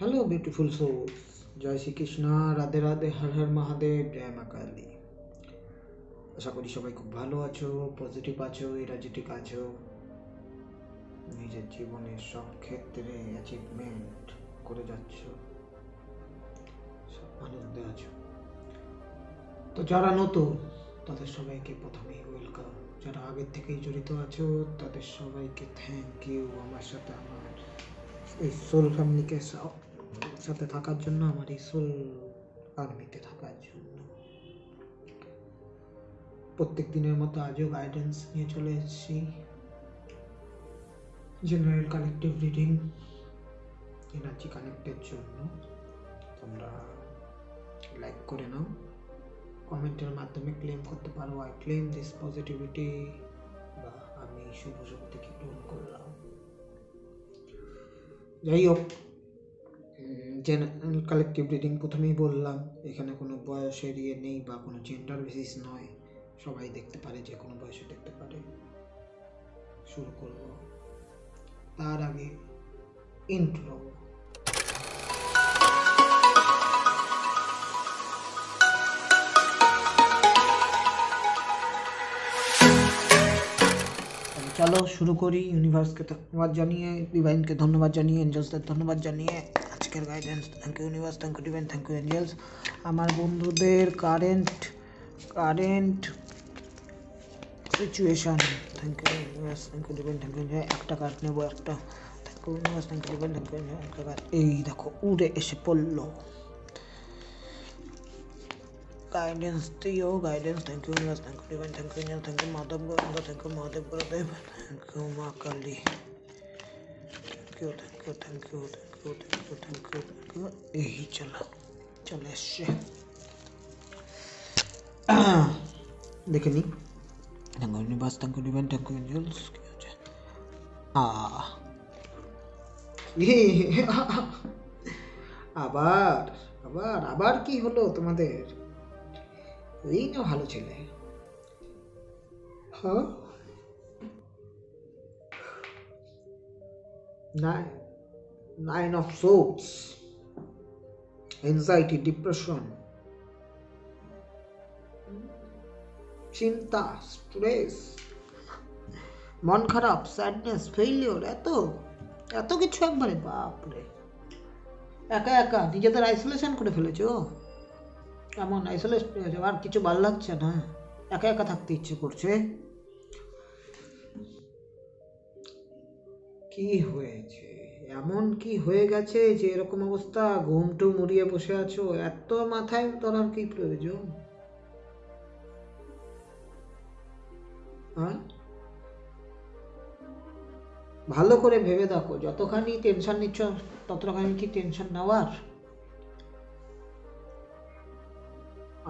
Hello beautiful sols, জয় শ্রীকৃষ্ণ, রাধে রাধে, হর হর মহাদেব, জয় মা কালী। আশা করি সবাই খুব ভালো আছো, পজিটিভ আছো, এনার্জেটিক আছো, নিজের জীবনের সব ক্ষেত্রে অ্যাচিভমেন্ট করে যাচ্ছ, সব আনন্দে আছো। তো যারা নতুন তাদের সবাইকে প্রথমেই ওয়েলকাম, যারা আগের থেকেই জড়িত আছো তাদের সবাইকে থ্যাংক ইউ আমার সাথে, আমার এই সোল ফ্যামিলিকে সাথে থাকার জন্য, আমার এই সোল আর্মিতে থাকার জন্য। প্রত্যেক দিনের মতো আজও গাইডেন্স নিয়ে চলে এসেছি। জেনারেল কালেকটিভ রিডিং, এনার্জি কানেক্টের জন্য তোমরা লাইক করে নাও, কমেন্টের মাধ্যমে ক্লেম করতে পারো আই ক্লেম দিস পজিটিভিটি, বা আমি শুভ শক্তিকে গ্রহণ করলাম। যাই হোক, জেনারেল কালেকটিভ রিডিং প্রথমেই বললাম, এখানে কোনো বয়সের ইয়ে নেই বা কোনো জেন্ডার বেসিস নয়, সবাই দেখতে পারে, যে কোনো বয়সে দেখতে পারে। শুরু করব, তার আগে ইন্ট্রো। চলো শুরু করি। ইউনিভার্সকে ধন্যবাদ জানিয়ে, ডিভাইনকে ধন্যবাদ জানিয়ে, এঞ্জেলসদের ধন্যবাদ জানিয়ে আজকের guidance. Thank you universe, thank you divine, thank you angels. আমার বন্ধুদের current situation, thank you universe, thank you divine, thank you angels. একটা কার্ড নেবো, একটা। Thank you universe, thank you divine, thank you angels. একটা card, এই দেখো উড়ে এসে পড়লো। গাইডেন্স দিও, guidance. Thank you universe, thank you divine, thank you angels, thank you Madhav Govinda, thank you Mahadev Gurudev, thank you মা Kali, thank you, thank you, thank you, thank you, thank you, thank you, thank you. এই চলে এসছে, দেখে নি। Thank you universe, thank you divine, thank you angels. কি হচ্ছে? আবার আবার আবার কি হলো তোমাদের? এই না ভালো ছেলে, হ্যাঁ। Nine of Swords, anxiety, depression, চিন্তা, স্ট্রেস, মন খারাপ, স্যাডনেস, ফেইলিওর, এত কিছু একবারে, বাপরে। একা নিজেদের আইসোলেশন করে ফেলেছো, এমন আইসোলেশন হয়েছে, আর কিছু ভালো লাগছে না, একা থাকতে ইচ্ছে করছে। কি হয়েছে? এমন কি হয়ে গেছে যে এরকম অবস্থা? ঘুমটু মুড়িয়ে বসে আছো, এত মাথায় ধরার কি প্রয়োজন? হ্যাঁ, ভালো করে ভেবে দেখো, যতখানি টেনশন নিচ্ছ ততখানি কি টেনশন নেওয়ার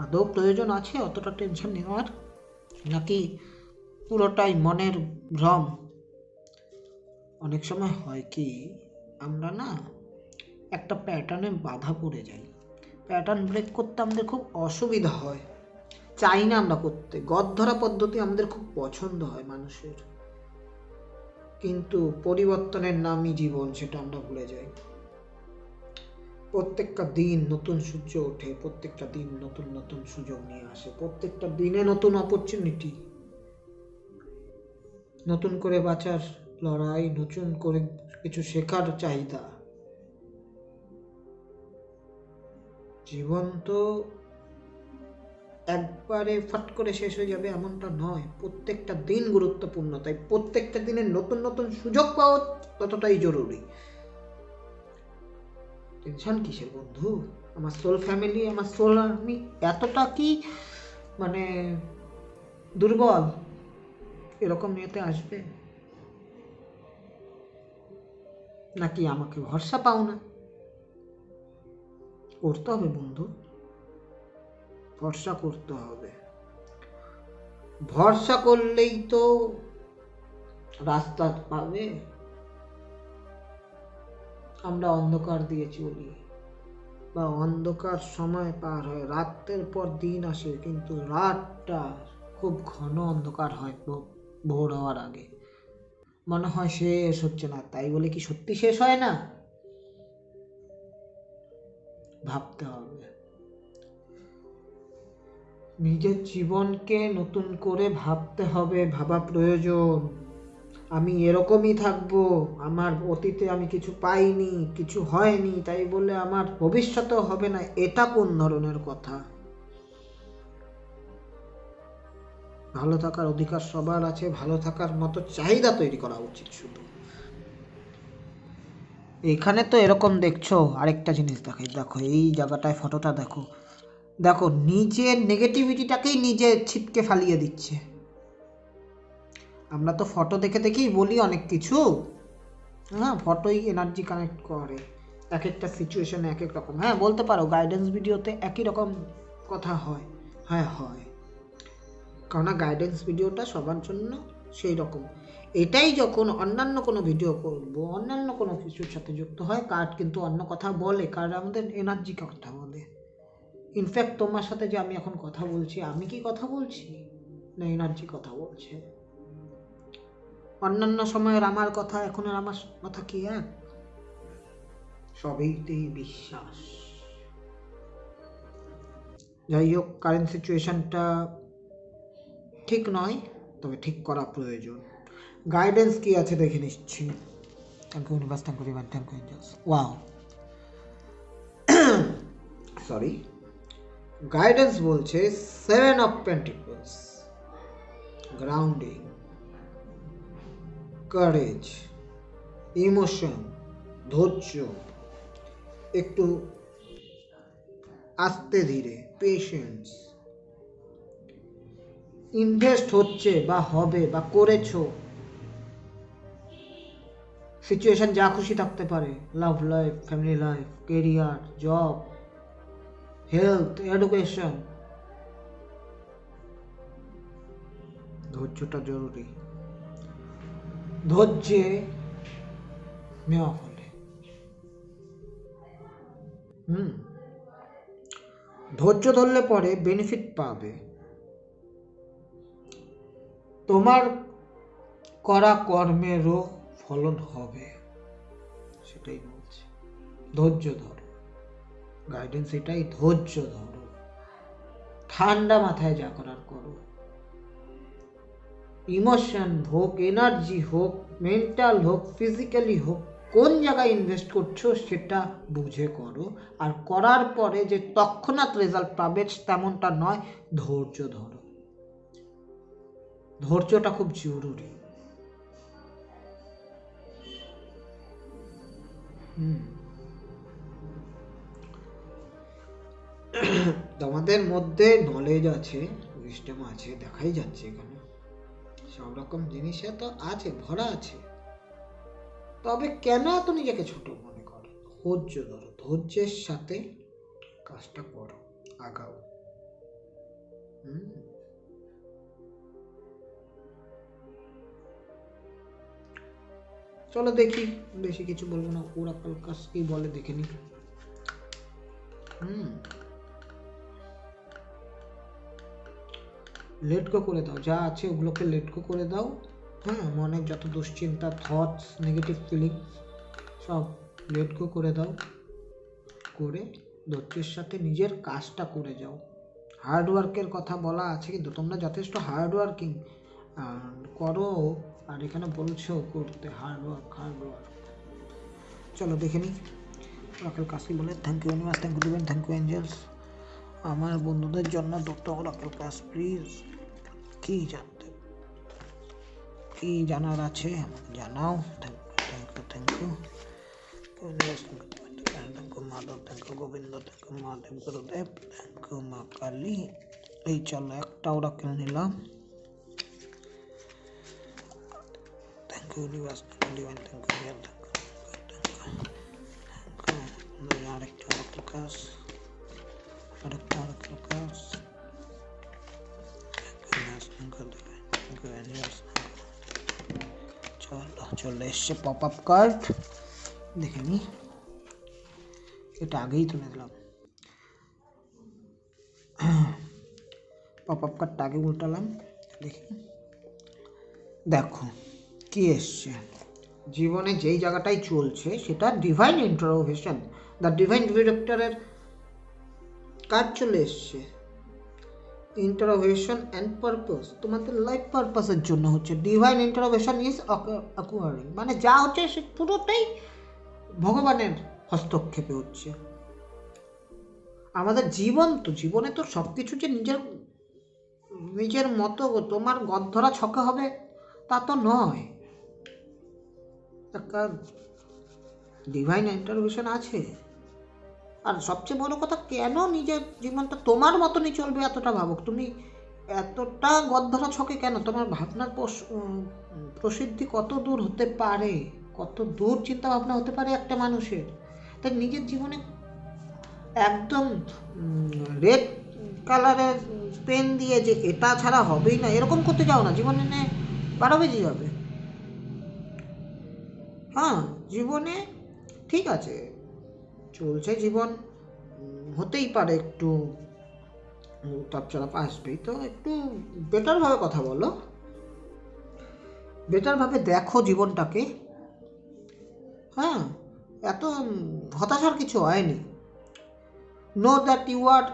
আদৌ প্রয়োজন আছে? অতটা টেনশন নেওয়ার, নাকি পুরোটাই মনের ভ্রম? অনেক সময় হয় কি, আমরা না একটা প্যাটার্নে বাধা পড়ে যাই, প্যাটার্ন ব্রেক করতে আমাদের খুব অসুবিধা হয়, চাই না আমরা করতে। গদ ধরা পদ্ধতি আমাদের খুব পছন্দ হয় মানুষের, কিন্তু পরিবর্তনের নামই জীবন, সেটা আমরা ভুলে যাই। প্রত্যেকটা দিন নতুন সূর্য ওঠে, প্রত্যেকটা দিন নতুন নতুন সুযোগ নিয়ে আসে, প্রত্যেকটা দিনে নতুন অপরচুনিটি, নতুন করে বাঁচার লড়াই, নতুন করে কিছু শেখার চাহিদা। জীবন তো একবারে ফট করে শেষ হয়ে যাবে এমনটা নয়, প্রত্যেকটা দিন গুরুত্বপূর্ণ, তাই প্রত্যেকটা দিনে নতুন নতুন সুযোগ পাওয়া ততটাই জরুরি। টেনশন কিসের বন্ধু? আমার সোল ফ্যামিলি, আমার সোল আর্মি এতটা কি মানে দুর্বল এরকম ইয়েতে আসবে? নাকি আমাকে ভরসা পাও না? করতে হবে বন্ধু, ভরসা করতে হবে। ভরসা করলেই তো রাস্তা পাবে। আমরা অন্ধকার দিয়ে চলি, বা অন্ধকার সময় পার হয়, রাতের পর দিন আসে, কিন্তু রাতটা খুব ঘন অন্ধকার হয় ভোর হওয়ার আগে। মনে হয় শেষ হচ্ছে না, তাই বলে কি সত্যি শেষ হয় না? ভাবতে হবে, নিজের জীবনকে নতুন করে ভাবতে হবে, ভাবা প্রয়োজন। আমি এরকমই থাকবো, আমার অতীতে আমি কিছু পাইনি, কিছু হয়নি, তাই বলে আমার ভবিষ্যতেও হবে না, এটা কোন ধরনের কথা? ভালো থাকার অধিকার সবার আছে, ভালো থাকার মতো চাহিদা তৈরি করা উচিত শুধু। এখানে তো এরকম দেখছো, আরেকটা জিনিস দেখাই, দেখো এই জায়গাটায় ফটোটা দেখো, দেখো নিজের নেগেটিভিটিটাকেই নিজে ছিটকে ফালিয়ে দিচ্ছে। আমরা তো ফটো দেখে দেখেই বলি অনেক কিছু, হ্যাঁ ফটোই এনার্জি কানেক্ট করে এক একটা সিচুয়েশনে এক এক রকম। হ্যাঁ বলতে পারো গাইডেন্স ভিডিওতে একই রকম কথা হয়, হ্যাঁ হয়, কারণ গাইডেন্স ভিডিওটা সবার জন্য সেই রকম। এটাই যখন অন্যান্য কোনো ভিডিও করবো, অন্যান্য কোনো কিছুর সাথে যুক্ত হয়, কার্ড কিন্তু অন্য কথা বলে, কার্ড আমাদের এনার্জি কথা বলে। ইনফ্যাক্ট তোমার সাথে যে আমি এখন কথা বলছি, আমি কি কথা বলছি না এনার্জি কথা বলছে? অন্যান্য সময়ের আমার কথা এখনের আমার কথা কি এক? সবইতেই বিশ্বাস। যাই হোক, কারেন্ট সিচুয়েশনটা ঠিক নয়, তবে ঠিক করা প্রয়োজন। গাইডেন্স কি আছে দেখে নিচ্ছি। Thank you universe, thank you divine, thank you angels. Wow, sorry, guidance বলছে 7 of pentacles, grounding, courage, emotion, ধৈর্য, একটু আস্তে ধীরে, পেশেন্স, ইনভেস্ট হচ্ছে বা হবে বা করেছো, সিচুয়েশন যা খুশি থাকতে পারে, love life, family life, career, job, health, education. ধৈর্যটা জরুরি, ধৈর্যে মেওয়া ফলে। ধৈর্য ধরলে পরে বেনিফিট পাবে, তোমার করা কর্মেরও ফলন হবে, সেটাই বলছে। ধৈর্য ধরো, গাইডেন্স এটাই, ধৈর্য ধরো, ঠান্ডা মাথায় যা করার করো। ইমোশন হোক, এনার্জি হোক, মেন্টাল হোক, ফিজিক্যালি হোক, কোন জায়গায় ইনভেস্ট করছো সেটা বুঝে করো। আর করার পরে যে তৎক্ষণাৎ রেজাল্ট পাবে তেমনটা নয়, ধৈর্য ধরো, ধৈর্যটা খুব জরুরি। তোমাদের মধ্যে নলেজ আছে, উইজডম আছে, দেখাই যাচ্ছে এখানে, সব রকম জিনিসে তো আছে, ভরা আছে। তবে কেন এত নিজেকে ছোট মনে করো? ধৈর্য ধরো, ধৈর্যের সাথে কাজটা করো, আগাও। চলো দেখি, বেশি কিছু বলবো না, ওরাকল কাজ কি বলে দেখে নি। লেট গো করে দাও, যা আছে ওগুলোকে লেট গো করে দাও। হ্যাঁ, মনের যত দুশ্চিন্তা, থটস, নেগেটিভ ফিলিং সব লেট গো করে দাও, করে ধৈর্যের সাথে নিজের কাজটা করে যাও। হার্ড ওয়ার্কের কথা বলা আছে, কিন্তু তোমরা যথেষ্ট হার্ড ওয়ার্কিং করো, আর এখানে বলছো করতে হার্ড ওয়ার্ক, হার্ড ওয়ার্ক। চলো দেখে নিই ওরাকল কাশি বলে। Thank you universe, thank you divine, thank you angels. আমার বন্ধুদের জন্য দুটো ওরাকল কাশ প্লিজ। কি জানতে, কি জানার আছে আমাকে জানাও। Thank you, thank you, thank you Madhav, thank you Govinda, thank you Mahadev Gurudev, thank you মা কালী। এই চলো একটা ওরাকল নিলাম। Thank you universe, thank you divine, thank you real, thank you. আরেকটা ওরাকল কাশ, আরেকটা ওরাকল কাশ। চলে এসছে পপ আপ কার্ড, দেখে নি, এটা আগেই তুলে দিলাম। পপ আপ কার্ডটা আগে উল্টালাম, দেখি দেখো কি এসছে। জীবনে যেই জায়গাটাই চলছে সেটা ডিভাইন ইন্টারোগেশন, দ্য ডিভাইন ডিরেক্টরের কাজ চলে এসছে, ইন্টারোভেশন অ্যান্ড পারপাস, তোমাদের লাইফ পারপাসের জন্য হচ্ছে। ডিভাইন ইন্টারোভেশন ইজ অ্যাকুয়ারিং, মানে যা হচ্ছে সে পুরোটাই ভগবানের হস্তক্ষেপে হচ্ছে। আমাদের জীবন তো, জীবনে তো সব কিছু যে নিজের মতো তোমার গদ্ধরা ছকে হবে তা তো নয়, একটা ডিভাইন ইন্টারভেনশন আছে। আর সবচেয়ে বড় কথা, কেন নিজের জীবনটা তোমার মতনই চলবে এতটা ভাবুক? তুমি এতটা গদ্ধরা ছকে কেন? তোমার ভাবনার প্রসিদ্ধি কত দূর হতে পারে, কত দূর চিন্তা ভাবনা হতে পারে একটা মানুষের। তাই নিজের জীবনে একদম রেড কালারের পেন দিয়ে যে এটা ছাড়া হবেই না এরকম করতে যাও না, জীবনে 12 বেজে যাবে। হ্যাঁ, জীবনে ঠিক আছে চলছে জীবন, হতেই পারে একটু উতাপ চড়াপ আসবেই, তো একটু বেটারভাবে কথা বলো, বেটারভাবে দেখো জীবনটাকে। হ্যাঁ, এত হতাশার কিছু হয়নি। Know that you are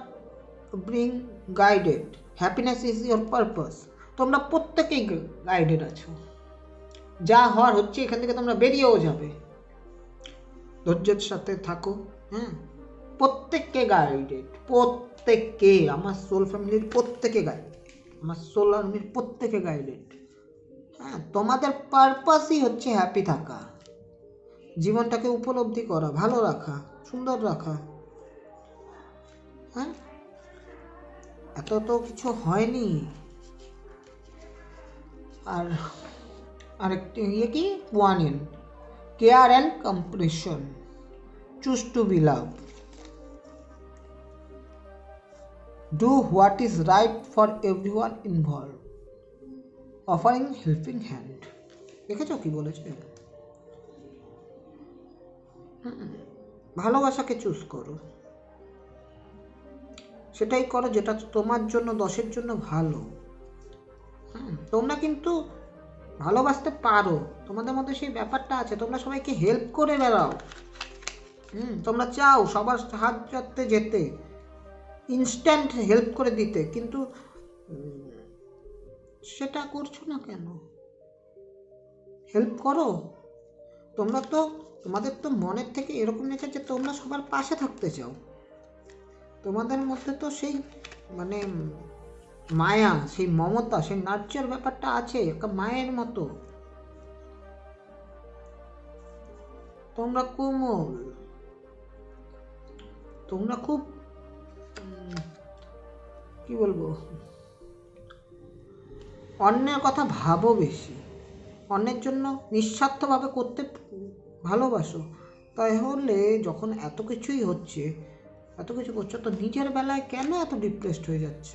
being guided, happiness is your purpose. তোমরা প্রত্যেকেই গাইডেড আছো, যা হওয়ার হচ্ছে এখান থেকে তোমরা বেরিয়েও যাবে, ধৈর্যের সাথে থাকো। হ্যাঁ, প্রত্যেককে গাইডেড, প্রত্যেককে, আমার সোল ফ্যামিলির প্রত্যেকে গাইডেড, আমার সোল আর্মির প্রত্যেকে গাইডেড। হ্যাঁ, তোমাদের পারপাসই হচ্ছে হ্যাপি থাকা, জীবনটাকে উপলব্ধি করা, ভালো রাখা, সুন্দর রাখা। হ্যাঁ, এত তো কিছু হয়নি। আর আরেকটি কি, one in care and compression, choose to be love, do what is right for everyone involve, offering helping hand. দেখেছো কি বলেছে? ভালোবাসাকে চুজ করো, সেটাই করো যেটা তোমার জন্য, দশের জন্য ভালো। তোমরা কিন্তু ভালোবাসতে পারো, তোমাদের মধ্যে সেই ব্যাপারটা আছে, তোমরা সবাইকে হেল্প করে বেড়াও। তোমরা চাও সবার সাহায্যে যেতে, ইনস্ট্যান্ট হেল্প করে দিতে, কিন্তু সেটা করছো না কেন? হেল্প করো। তোমরা তো, তোমাদের তো মনের থেকে এরকম নেচার যে তোমরা সবার পাশে থাকতে চাও, তোমাদের মধ্যে তো সেই মানে মায়া, সেই মমতা, সেই নার্চার ব্যাপারটা আছে, একটা মায়ের মতো। তোমরা কোমল, তোমরা খুব কি বলবো, অন্যের কথা ভাবো বেশি, অন্যের জন্য নিঃস্বার্থভাবে করতে ভালোবাসো। তাই হলে যখন এত কিছুই হচ্ছে, এত কিছু করছো, তো নিজের বেলায় কেন এত ডিপ্রেসড হয়ে যাচ্ছ?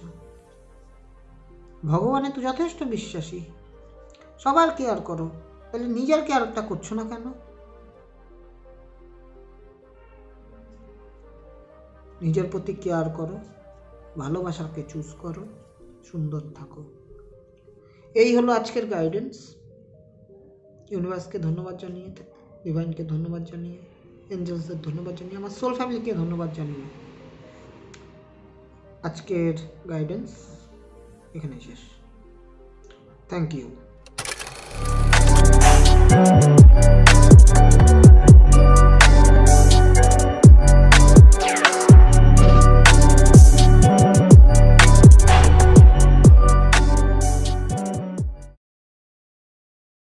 ভগবানে তো যথেষ্ট বিশ্বাসী, সবার কেয়ার করো, তাহলে নিজের কেয়ারটা করছো না কেন? নিজের প্রতি কেয়ার করো, ভালোবাসাকে চুজ করো, সুন্দর থাকো। এই হলো আজকের গাইডেন্স। ইউনিভার্সকে ধন্যবাদ জানিয়ে, ডিভাইনকে ধন্যবাদ জানিয়ে, এঞ্জেলসদের ধন্যবাদ জানিয়ে, আমার সোল ফ্যামিলিকে ধন্যবাদ জানিয়ে আজকের গাইডেন্স এখানে শেষ। Thank you.